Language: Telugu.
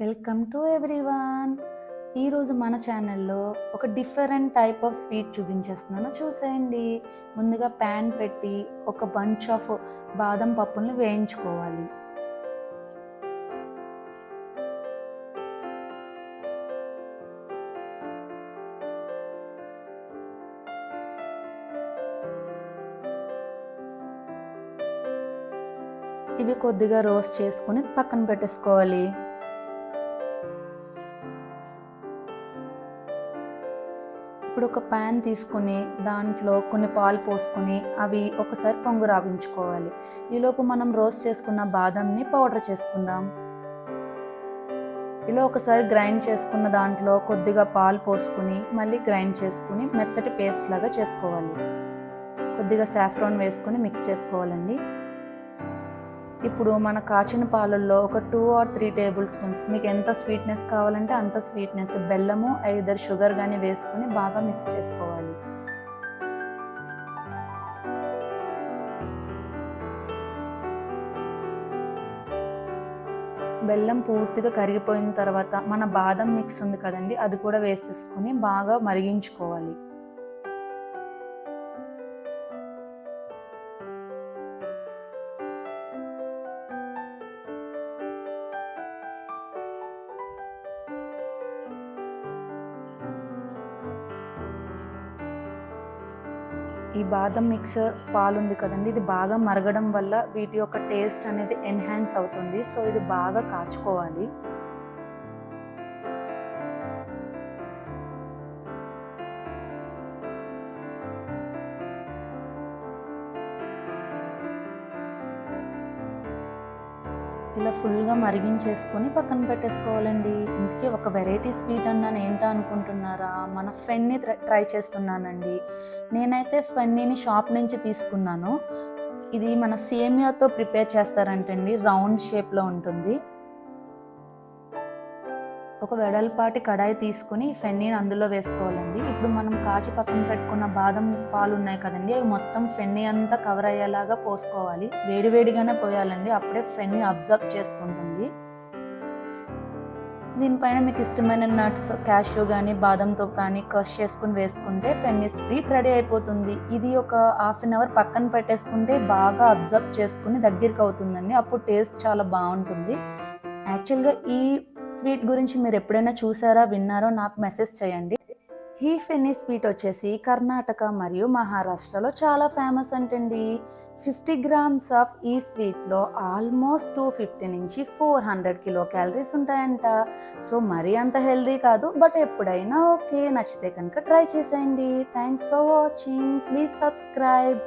Welcome to everyone. ఈరోజు మన ఛానల్లో ఒక డిఫరెంట్ టైప్ ఆఫ్ స్వీట్ చూపించేస్తున్నాను, చూసేయండి. ముందుగా ప్యాన్ పెట్టి ఒక బంచ్ ఆఫ్ బాదం పప్పుల్ని వేయించుకోవాలి. ఇవి కొద్దిగా రోస్ట్ చేసుకుని పక్కన పెట్టేసుకోవాలి. ఇప్పుడు ఒక ప్యాన్ తీసుకుని దాంట్లో కొన్ని పాలు పోసుకొని అవి ఒకసారి పొంగు రావించుకోవాలి. ఈలోపు మనం రోస్ట్ చేసుకున్న బాదంని పౌడర్ చేసుకుందాం. ఇలా ఒకసారి గ్రైండ్ చేసుకున్న దాంట్లో కొద్దిగా పాలు పోసుకుని మళ్ళీ గ్రైండ్ చేసుకుని మెత్తటి పేస్ట్ లాగా చేసుకోవాలి. కొద్దిగా సాఫ్రాన్ వేసుకుని మిక్స్ చేసుకోవాలండి. ఇప్పుడు మన కాచిన పాలల్లో ఒక 2 or 3 టేబుల్ స్పూన్స్, మీకు ఎంత స్వీట్నెస్ కావాలంటే అంత స్వీట్నెస్, బెల్లము ఐదర్ షుగర్ కానీ వేసుకుని బాగా మిక్స్ చేసుకోవాలి. బెల్లం పూర్తిగా కరిగిపోయిన తర్వాత మన బాదం మిక్స్ ఉంది కదండి, అది కూడా వేసేసుకొని బాగా మరిగించుకోవాలి. ఈ బాదం మిక్స్ పాలు ఉంది కదండి, ఇది బాగా మరగడం వల్ల వీటి యొక్క టేస్ట్ అనేది ఎన్హాన్స్ అవుతుంది. సో ఇది బాగా కాచుకోవాలి. ఇలా ఫుల్గా మరిగించేసుకొని పక్కన పెట్టేసుకోవాలండి. ఇందుకే ఒక వెరైటీ స్వీట్ అన్నాను, ఏంటో అనుకుంటున్నారా? మన ఫెన్ని ట్రై చేస్తున్నానండి. నేనైతే ఫెన్నీని షాప్ నుంచి తీసుకున్నాను. ఇది మన సేమియాతో ప్రిపేర్ చేస్తారంటండి, రౌండ్ షేప్లో ఉంటుంది. ఒక వెడల్పాటి కడాయి తీసుకుని ఫెన్నీని అందులో వేసుకోవాలండి. ఇప్పుడు మనం కాచి పక్కన పెట్టుకున్న బాదం పాలు ఉన్నాయి కదండి, అవి మొత్తం ఫెన్నీ అంతా కవర్ అయ్యేలాగా పోసుకోవాలి. వేడివేడిగానే పోయాలండి, అప్పుడే ఫెన్నీ అబ్జర్వ్ చేసుకుంటుంది. దీనిపైన మీకు ఇష్టమైన నట్స్, క్యాష్యూ కానీ బాదంతో కానీ క్రష్ చేసుకుని వేసుకుంటే ఫెన్నీ స్వీట్ రెడీ అయిపోతుంది. ఇది ఒక 1/2 hour పక్కన పెట్టేసుకుంటే బాగా అబ్జర్వ్ చేసుకుని దగ్గరికి అవుతుందండి, అప్పుడు టేస్ట్ చాలా బాగుంటుంది. యాక్చువల్గా ఈ స్వీట్ గురించి మీరు ఎప్పుడైనా చూసారా, విన్నారో నాకు మెసేజ్ చేయండి. ఈ ఫెన్నీ స్వీట్ వచ్చేసి కర్ణాటక మరియు మహారాష్ట్రలో చాలా ఫేమస్ అంటండి. 50 grams ఆఫ్ ఈ స్వీట్లో ఆల్మోస్ట్ 250 నుంచి 400 కిలోక్యాలరీస్ ఉంటాయంట. సో మరీ అంత హెల్దీ కాదు, బట్ ఎప్పుడైనా ఓకే. నచ్చితే కనుక ట్రై చేసేయండి. Thanks for watching. Please subscribe.